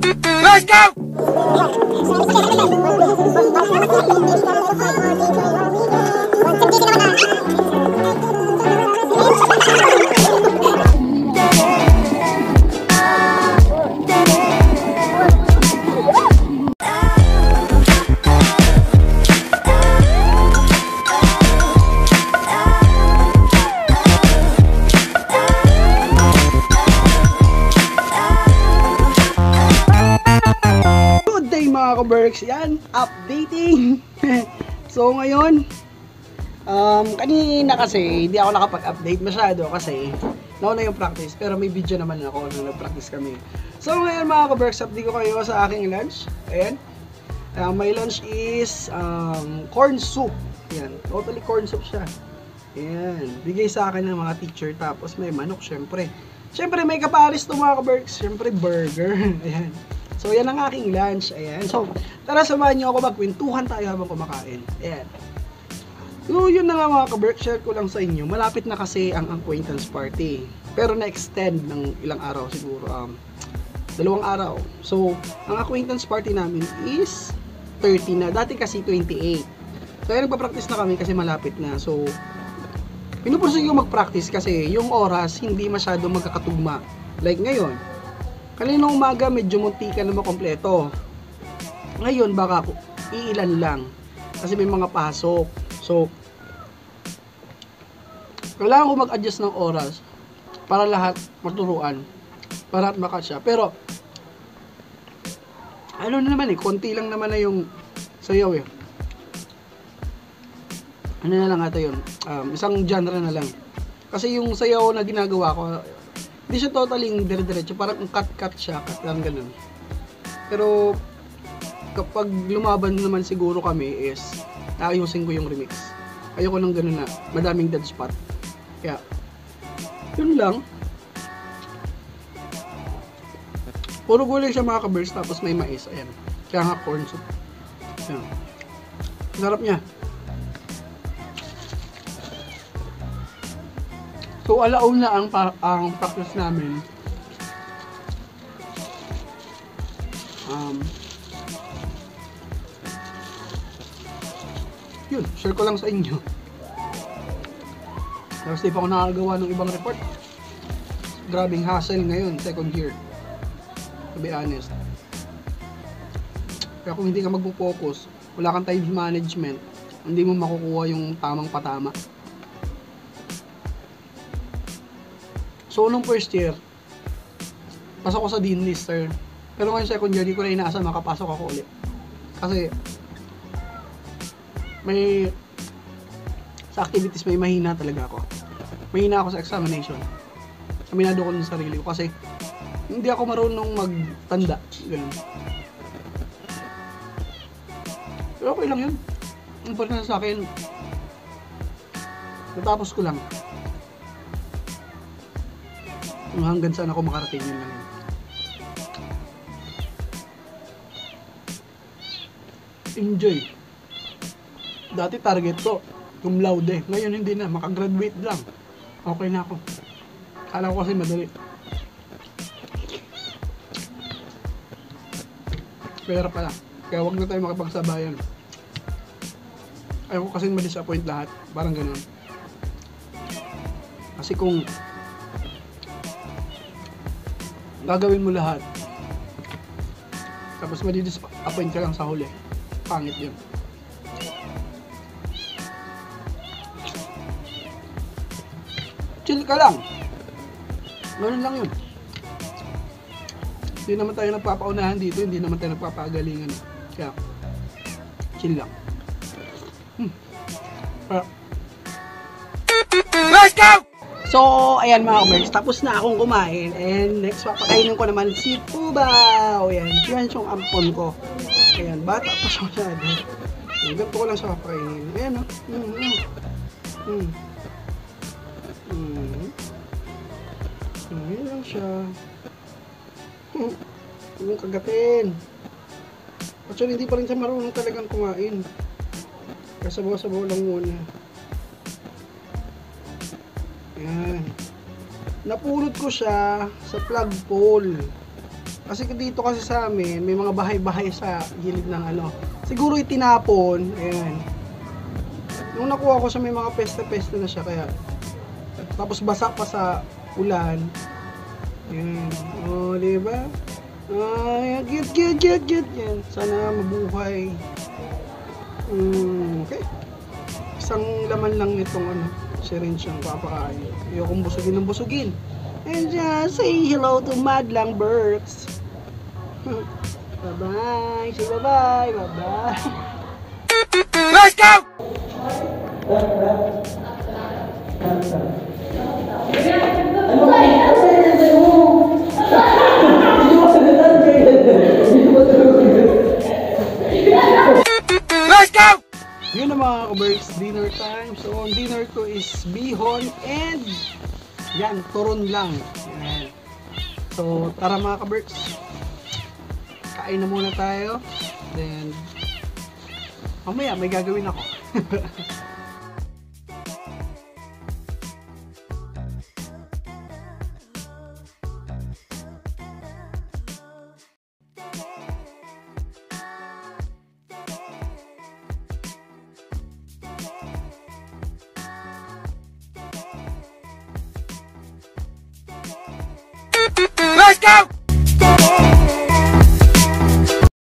Let's go! Mga ka-Berks, yan, updating. So ngayon, kanina kasi hindi ako nakapag-update masyado kasi nauna yung practice, pero may video naman ako nung nag-practice kami. So ngayon mga ka-Berks, update ko kayo sa aking lunch. Ayan, my lunch is corn soup. Yan, totally corn soup siya. Ayan, bigay sa akin ng mga teacher, tapos may manok syempre. Syempre may kapares to mga ka-Berks, syempre burger. Ayan. So, yan ang aking lunch. Ayan. So, tara samahan nyo ako, magkwentuhan tayo habang kumakain. Ayan. So, yun na nga mga ka-Berks, share ko lang sa inyo. Malapit na kasi ang acquaintance party. Pero na-extend ng ilang araw siguro. 2 araw. So, ang acquaintance party namin is 30 na. Dati kasi 28. So, ayan, nagpa-practice na kami kasi malapit na. So, pinupurso yung mag-practice kasi yung oras hindi masyado magkakatugma. Like ngayon. Kaninang umaga medyo munti ka na makompleto. Ngayon baka iilan lang kasi may mga pasok. So kailangan ko mag-adjust ng oras para lahat maturuan, para at makasya. Pero ano na naman konti lang naman na yung sayaw Ano na lang ata yun, isang genre na lang. Kasi yung sayaw na ginagawa ko hindi siya totally dire-diretso, parang cut-cut siya, cut lang ganun. Pero kapag lumaban naman siguro kami is ayusin ko yung remix. Ayoko nang ganun na madaming dead spot. Kaya yun lang. Puro gulay siya mga ka-Berks, tapos may mais. Ayan, kaya nga corn soup. Ayan, sarap niya. So, alauna ang practice namin. Yun, share ko lang sa inyo. Tapos di pa ako nakagawa ng ibang report. Grabing hassle ngayon, second year. To be honest. Kaya kung hindi ka magpo-focus, wala kang time management, hindi mo makukuha yung tamang patama. So, nung first year, pasok ko sa Dean Lister. Pero ngayon second year, di ko na inaasa makapasok ako ulit. Kasi, sa activities may mahina talaga ako. Mahina ako sa examination. Aminado ko sa sarili ko kasi, hindi ako marunong magtanda. Ganun. Pero okay lang yun. Ang importante sa akin, natapos ko lang. Hanggang saan ako makarating, yun lang yun. Enjoy. Dati target ko cum laude, ngayon hindi na, makagraduate lang, okay na ako. Kala ko kasi madali, pero pala, kaya wag na tayo makipagsabayan. Ayaw ko kasi ma-disappoint lahat, parang ganun. Kasi kung gagawin mo lahat tapos madi-disappoint ka lang sa huli, pangit yun. Chill ka lang, ganun lang yun. Hindi naman tayo nagpapaunahan dito, hindi naman tayo nagpapagalingan, kaya chill lang. Let's go! So, ayan mga ka-Berks, tapos na akong kumain. And next, papakainin ko naman si Pubaw. Ayan, yan yung ampon ko. Ayan, bata pa siya masyado. Ganito ko lang siya papakainin. Ayan o. Ayan lang siya. Huwag mong kagatin. Actually, hindi pa rin siya marunong talagang kumain. Kaya sabaw-sabaw lang muna. Ayan. Napulot ko siya sa flagpole. Kasi dito kasi sa amin, may mga bahay-bahay sa gilid ng ano. Siguro itinapon, ayan. Nung nakuha ko siya, may mga peste-peste na siya, kaya tapos basa pa sa ulan. Ayan. O, diba? Ay, cute. Yan. Sana mabuhay. Okay. Isang laman lang nitong ano, syringe ang papakain. Ayokong busugin ng busugin. And just say hello to Madlang Berks. Bye-bye. Say bye-bye. Bye-bye. Let's go! Let's go! Yun na mga ka-Berks, dinner time. So, ang dinner ko is bihon and yan, turon lang. Yan. So, tara mga ka-Berks. Kain na muna tayo. Then, mamaya may gagawin ako. Let's go!